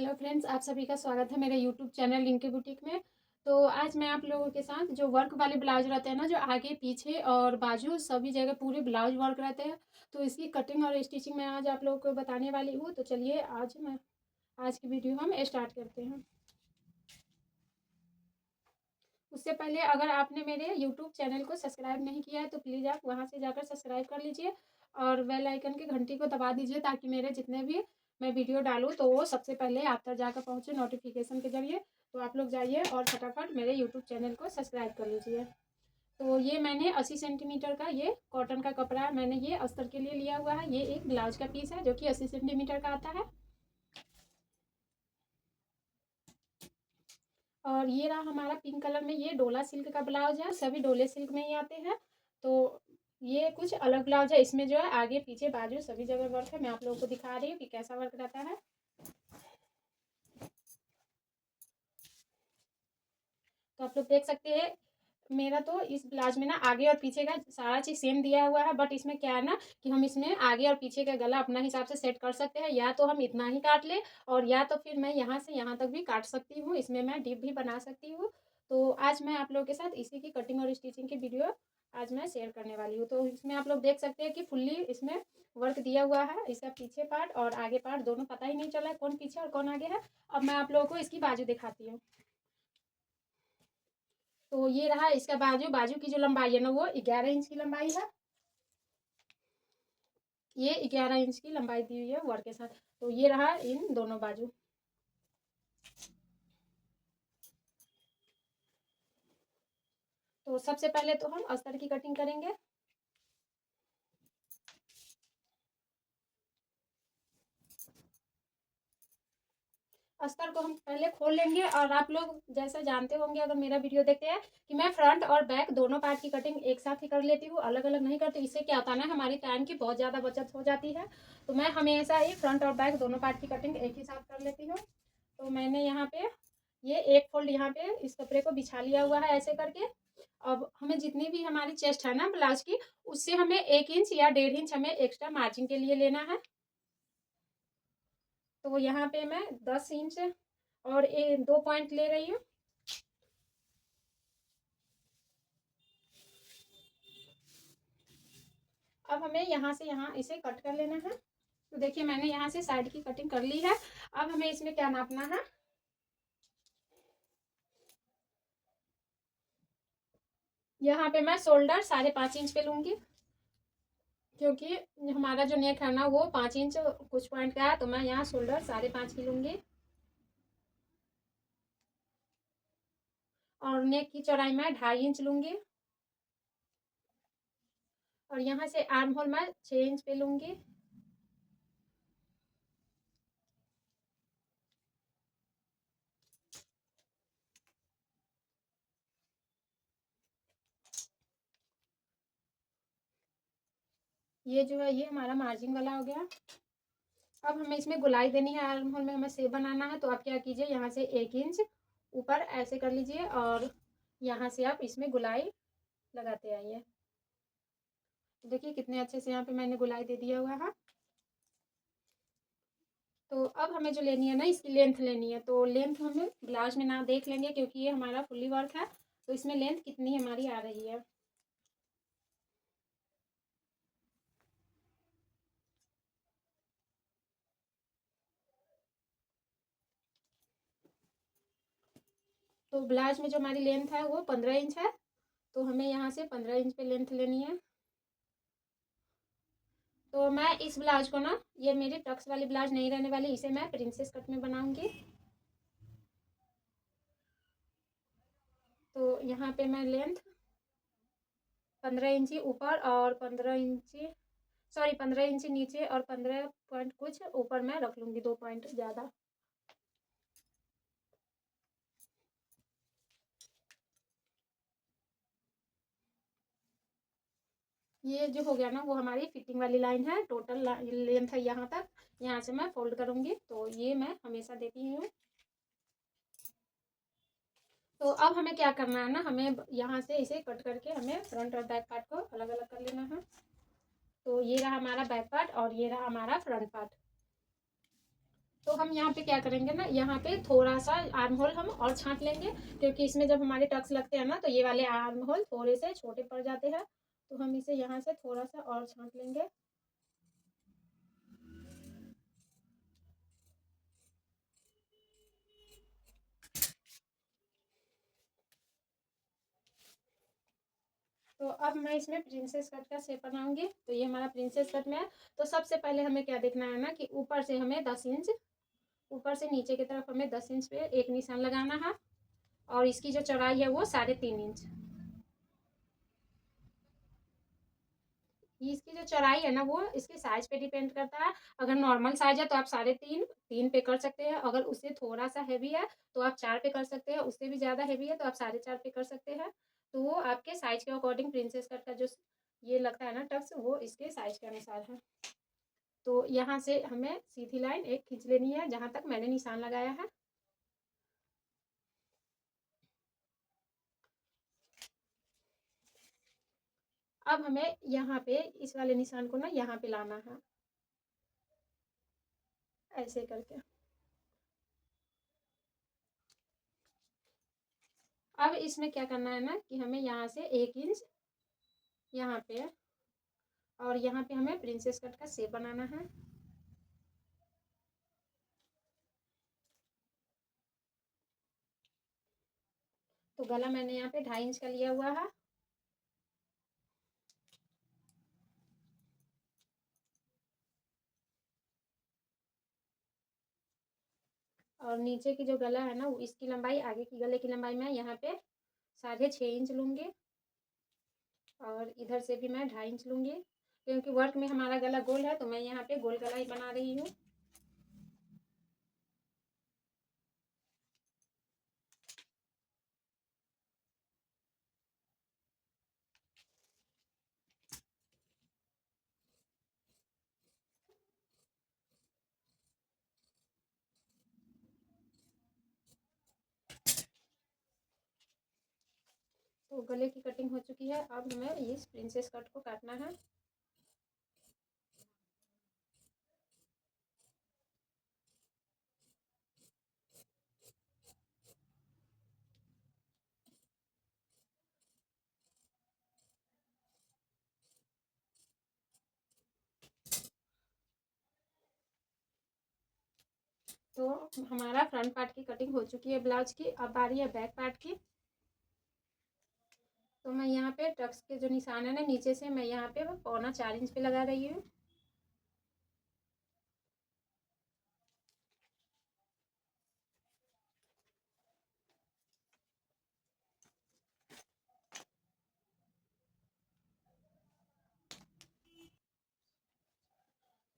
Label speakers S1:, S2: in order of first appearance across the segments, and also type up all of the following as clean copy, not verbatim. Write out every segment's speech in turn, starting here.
S1: Hello friends, आप सभी का स्वागत है मेरे यूट्यूब चैनल रिंकी बुटीक में। तो आज मैं आप लोगों के साथ जो वर्क वाले ब्लाउज रहते हैं ना, जो आगे पीछे और बाजू सभी जगह पूरे ब्लाउज वर्क रहते हैं, तो इसकी कटिंग और स्टिचिंग मैं आज आप लोगों को बताने वाली हूँ। तो चलिए आज की वीडियो हम स्टार्ट करते हैं। उससे पहले अगर आपने मेरे यूट्यूब चैनल को सब्सक्राइब नहीं किया है तो प्लीज़ आप वहाँ से जाकर सब्सक्राइब कर लीजिए और बेल आइकन की घंटी को दबा दीजिए, ताकि मेरे जितने भी मैं वीडियो डालूँ तो वो सबसे पहले आप तक जाकर पहुँचे नोटिफिकेशन के जरिए। तो आप लोग जाइए और फटाफट मेरे यूट्यूब चैनल को सब्सक्राइब कर लीजिए। तो ये मैंने 80 सेंटीमीटर का ये कॉटन का कपड़ा मैंने ये अस्तर के लिए लिया हुआ है। ये एक ब्लाउज का पीस है जो कि 80 सेंटीमीटर का आता है। और ये रहा हमारा पिंक कलर में ये डोला सिल्क का ब्लाउज है, सभी डोले सिल्क में ही आते हैं। तो ये कुछ अलग ब्लाउज है, इसमें जो है आगे पीछे बाजू सभी जगह वर्क है। मैं आप लोगों को दिखा रही हूँ कि कैसा वर्क रहता है। तो आप लोग देख सकते हैं, मेरा तो इस ब्लाउज में ना आगे और पीछे का सारा चीज़ सेम दिया हुआ है, बट इसमें क्या है ना कि हम इसमें आगे और पीछे का गला अपना हिसाब से सेट कर सकते हैं। या तो हम इतना ही काट ले और या तो फिर मैं यहाँ से यहाँ तक भी काट सकती हूँ, इसमें मैं डिप भी बना सकती हूँ। तो आज मैं आप लोगों के साथ इसी की कटिंग और स्टिचिंग की वीडियो आज मैं शेयर करने वाली हूँ। तो इसमें आप लोग देख सकते हैं कि फुल्ली इसमें वर्क दिया हुआ है। इसका पीछे पार्ट और आगे पार्ट दोनों पता ही नहीं चला है कौन पीछे और कौन आगे है। अब मैं आप लोगों को इसकी बाजू दिखाती हूँ। तो ये रहा इसका बाजू। बाजू की जो लंबाई है ना वो 11 इंच की लंबाई है। ये 11 इंच की लंबाई दी हुई है वर्क के साथ। तो ये रहा इन दोनों बाजू। तो सबसे पहले तो हम अस्तर की कटिंग करेंगे। अस्तर को हम पहले खोल लेंगे और आप लोग जैसा जानते होंगे अगर मेरा वीडियो देखते हैं कि मैं फ्रंट और बैक दोनों पार्ट की कटिंग एक साथ ही कर लेती हूँ, अलग अलग नहीं करती। इससे क्या होता है ना, हमारी टाइम की बहुत ज़्यादा बचत हो जाती है। तो मैं हमेशा ही फ्रंट और बैक दोनों पार्ट की कटिंग एक ही साथ कर लेती हूँ। तो मैंने यहाँ पे ये एक फोल्ड यहाँ पे इस कपड़े को बिछा लिया हुआ है ऐसे करके। अब हमें जितनी भी हमारी चेस्ट है ना ब्लाउज की, उससे हमें 1 इंच या 1.5 इंच हमें एक्स्ट्रा मार्जिन के लिए लेना है। तो यहाँ पे मैं 10 इंच और 2 पॉइंट ले रही हूँ। अब हमें यहाँ से यहाँ इसे कट कर लेना है। तो देखिए मैंने यहाँ से साइड की कटिंग कर ली है। अब हमें इसमें क्या नापना है, यहाँ पे मैं शोल्डर 5.5 इंच पे लूंगी, क्योंकि हमारा जो नेक है ना वो 5 इंच कुछ पॉइंट का है। तो मैं यहाँ शोल्डर 5.5 की लूंगी। और नेक की चौड़ाई मैं 2.5 इंच लूंगी। और यहाँ से आर्म होल मैं 6 इंच पे लूंगी। ये जो है ये हमारा मार्जिन वाला हो गया। अब हमें इसमें गुलाई देनी है, आर्म होल में हमें सेप बनाना है। तो आप क्या कीजिए, यहाँ से 1 इंच ऊपर ऐसे कर लीजिए और यहाँ से आप इसमें गुलाई लगाते आइए। देखिए कितने अच्छे से यहाँ पे मैंने गुलाई दे दिया हुआ है। तो अब हमें जो लेनी है ना इसकी लेंथ लेनी है। तो लेंथ हमें ब्लाउज में ना देख लेंगे, क्योंकि ये हमारा फुल्ली वर्क है। तो इसमें लेंथ कितनी हमारी आ रही है। तो ब्लाउज में जो हमारी लेंथ है वो 15 इंच है। तो हमें यहाँ से 15 इंच पे लेंथ लेनी है। तो मैं इस ब्लाउज को ना, ये मेरी टक्स वाली ब्लाउज नहीं रहने वाली, इसे मैं प्रिंसेस कट में बनाऊंगी। तो यहाँ पे मैं लेंथ 15 इंची ऊपर और 15 इंची, सॉरी 15 इंची नीचे और 15 पॉइंट कुछ ऊपर मैं रख लूंगी, 2 पॉइंट ज़्यादा। ये जो हो गया ना वो हमारी फिटिंग वाली लाइन है। टोटल लेंथ है यहाँ तक। यहाँ से मैं फोल्ड करूंगी, तो ये मैं हमेशा देती हूँ। तो अब हमें क्या करना है ना, हमें यहाँ से इसे कट करके हमें फ्रंट और बैक पार्ट को अलग अलग कर लेना है। तो ये रहा हमारा बैक पार्ट और ये रहा हमारा फ्रंट पार्ट। तो हम यहाँ पे क्या करेंगे ना, यहाँ पे थोड़ा सा आर्म होल हम और छांट लेंगे, क्योंकि इसमें जब हमारे टक्स लगते हैं ना तो ये वाले आर्म होल थोड़े से छोटे पड़ जाते हैं, तो हम इसे यहाँ से थोड़ा सा और छांट लेंगे। तो अब मैं इसमें प्रिंसेस कट का शेप बनाऊंगी। तो ये हमारा प्रिंसेस कट में है। तो सबसे पहले हमें क्या देखना है ना कि ऊपर से हमें 10 इंच, ऊपर से नीचे की तरफ हमें 10 इंच पे एक निशान लगाना है, और इसकी जो चौड़ाई है वो 3.5 इंच। इसकी जो चौड़ाई है ना वो इसके साइज पे डिपेंड करता है। अगर नॉर्मल साइज है तो आप 3.5 पे कर सकते हैं, अगर उससे थोड़ा सा हैवी है तो आप 4 पे कर सकते हैं, उससे भी ज़्यादा हैवी है तो आप 4.5 पे कर सकते हैं। तो वो आपके साइज के अकॉर्डिंग प्रिंसेस कट का जो ये लगता है ना टक्स, वो इसके साइज के अनुसार है। तो यहाँ से हमें सीधी लाइन एक खींच लेनी है जहाँ तक मैंने निशान लगाया है। अब हमें यहाँ पे इस वाले निशान को ना यहाँ पे लाना है, ऐसे करके। अब इसमें क्या करना है ना कि हमें यहाँ से 1 इंच यहाँ पे, और यहाँ पे हमें प्रिंसेस कट का शेप बनाना है। तो गला मैंने यहाँ पे 2.5 इंच का लिया हुआ है। और नीचे की जो गला है ना इसकी लंबाई, आगे की गले की लंबाई मैं यहाँ पे 6.5 इंच लूँगी, और इधर से भी मैं 2.5 इंच लूँगी, क्योंकि वर्क में हमारा गला गोल है तो मैं यहाँ पे गोल गला ही बना रही हूँ। तो गले की कटिंग हो चुकी है। अब हमें इस प्रिंसेस कट को काटना है। तो हमारा फ्रंट पार्ट की कटिंग हो चुकी है ब्लाउज की। अब बारी है बैक पार्ट की। तो मैं यहाँ पे टक्स के जो निशान है ना नीचे से मैं यहाँ पे 4.25 इंच पे लगा रही हूँ।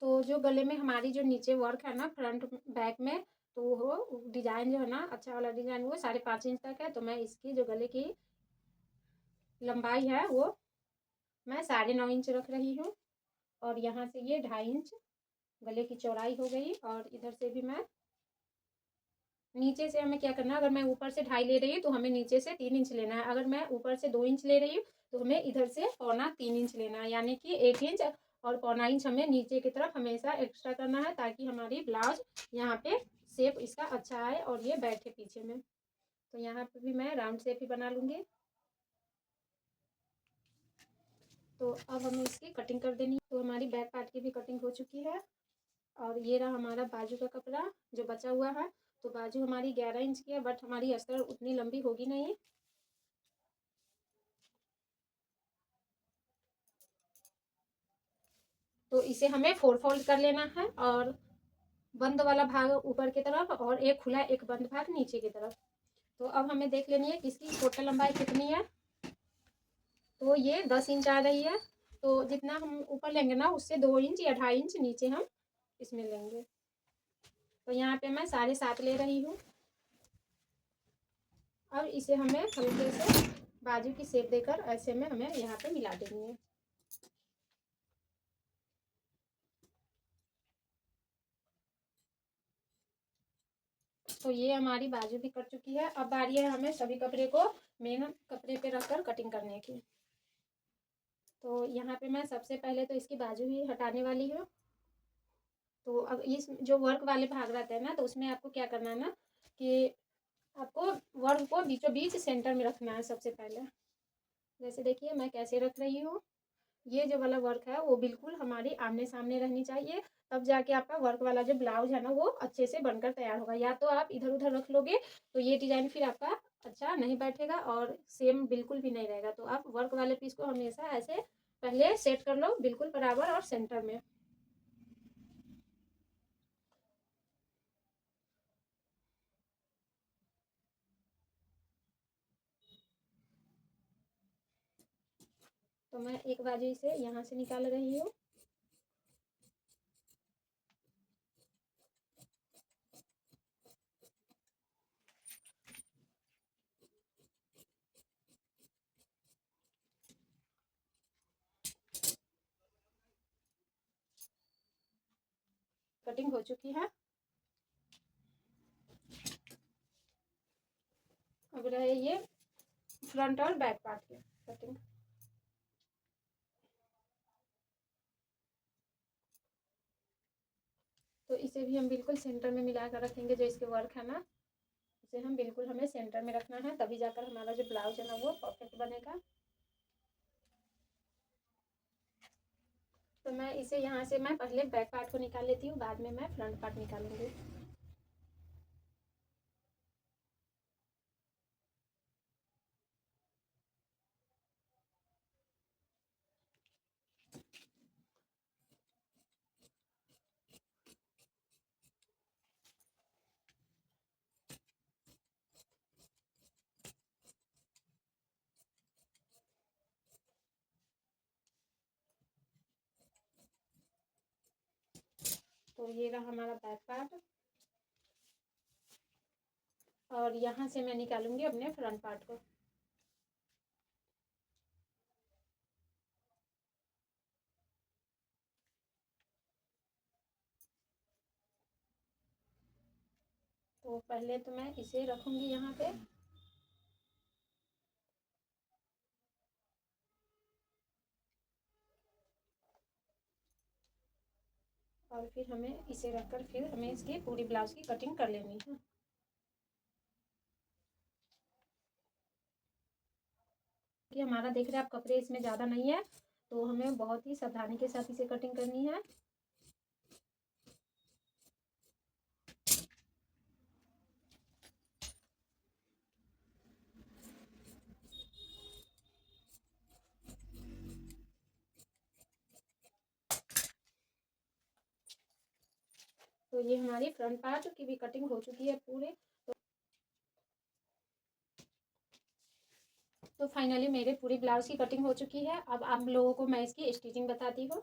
S1: तो जो गले में हमारी जो नीचे वर्क है ना फ्रंट बैक में, तो वो डिजाइन जो है ना अच्छा वाला डिजाइन वो 5.5 इंच तक है। तो मैं इसकी जो गले की लंबाई है वो मैं 9.5 इंच रख रही हूँ, और यहाँ से ये 2.5 इंच गले की चौड़ाई हो गई। और इधर से भी मैं नीचे से हमें क्या करना है, अगर मैं ऊपर से 2.5 ले रही हूँ तो हमें नीचे से 3 इंच लेना है। अगर मैं ऊपर से 2 इंच ले रही हूँ तो हमें इधर से 3.25 इंच लेना है, यानी कि 1 इंच और 1.25 इंच हमें नीचे की तरफ हमेशा एक्स्ट्रा करना है, ताकि हमारी ब्लाउज यहाँ पे शेप इसका अच्छा आए और ये बैठे पीछे में। तो यहाँ पे भी मैं राउंड शेप ही बना लूँगी। तो अब हमें इसकी कटिंग कर देनी है। तो हमारी बैक पार्ट की भी कटिंग हो चुकी है, और ये रहा हमारा बाजू का कपड़ा जो बचा हुआ है। तो बाजू हमारी 11 इंच की है, बट हमारी अस्तर उतनी लंबी होगी नहीं। तो इसे हमें 4 फोल्ड कर लेना है, और बंद वाला भाग ऊपर की तरफ और एक खुला एक बंद भाग नीचे की तरफ। तो अब हमें देख लेनी है कि इसकी टोटल लंबाई कितनी है। तो ये 10 इंच आ रही है। तो जितना हम ऊपर लेंगे ना उससे 2 इंच या 2.5 इंच नीचे हम इसमें लेंगे। तो यहाँ पे मैं 7.5 ले रही हूँ। अब इसे हमें हल्के से बाजू की शेप देकर ऐसे में हमें यहाँ पे मिला देनी है। तो ये हमारी बाजू भी कट चुकी है। अब बारी है हमें सभी कपड़े को मेन कपड़े पे रखकर कटिंग करने की। तो यहाँ पे मैं सबसे पहले तो इसकी बाजू ही हटाने वाली हूँ। तो अब इस जो वर्क वाले भाग रहते हैं ना, तो उसमें आपको क्या करना है ना कि आपको वर्क को बीचों बीच सेंटर में रखना है सबसे पहले। जैसे देखिए मैं कैसे रख रही हूँ, ये जो वाला वर्क है वो बिल्कुल हमारी आमने सामने रहनी चाहिए, तब जाके आपका वर्क वाला जो ब्लाउज है ना वो अच्छे से बनकर तैयार होगा। या तो आप इधर उधर रख लोगे तो ये डिज़ाइन फिर आपका अच्छा नहीं बैठेगा और सेम बिल्कुल भी नहीं रहेगा। तो आप वर्क वाले पीस को हमेशा ऐसे पहले सेट कर लो बिल्कुल बराबर और सेंटर में। तो मैं एक बाजू से यहाँ से निकाल रही हूँ। कटिंग हो चुकी है। अब रहे ये फ्रंट और बैक पार्ट की कटिंग। तो इसे भी हम बिल्कुल सेंटर में मिला कर रखेंगे। जो इसके वर्क है ना इसे हम बिल्कुल हमें सेंटर में रखना है, तभी जाकर हमारा जो ब्लाउज है ना वो परफेक्ट बनेगा। तो मैं इसे यहाँ से मैं पहले बैक पार्ट को निकाल लेती हूँ, बाद में मैं फ्रंट पार्ट निकालूंगी। तो ये रहा हमारा बैक पार्ट और यहाँ से मैं निकालूंगी अपने फ्रंट पार्ट को। तो पहले तो मैं इसे रखूंगी यहाँ पे। और फिर हमें इसे रखकर फिर हमें इसकी पूरी ब्लाउज की कटिंग कर लेनी है। कि हमारा देख रहे हैं आप कपड़े इसमें ज़्यादा नहीं है, तो हमें बहुत ही सावधानी के साथ इसे कटिंग करनी है। तो ये हमारी फ्रंट पार्ट की भी कटिंग हो चुकी है पूरे। तो फाइनली मेरे पूरी ब्लाउज की कटिंग हो चुकी है। अब आप लोगों को मैं इसकी स्टिचिंग बताती हूँ।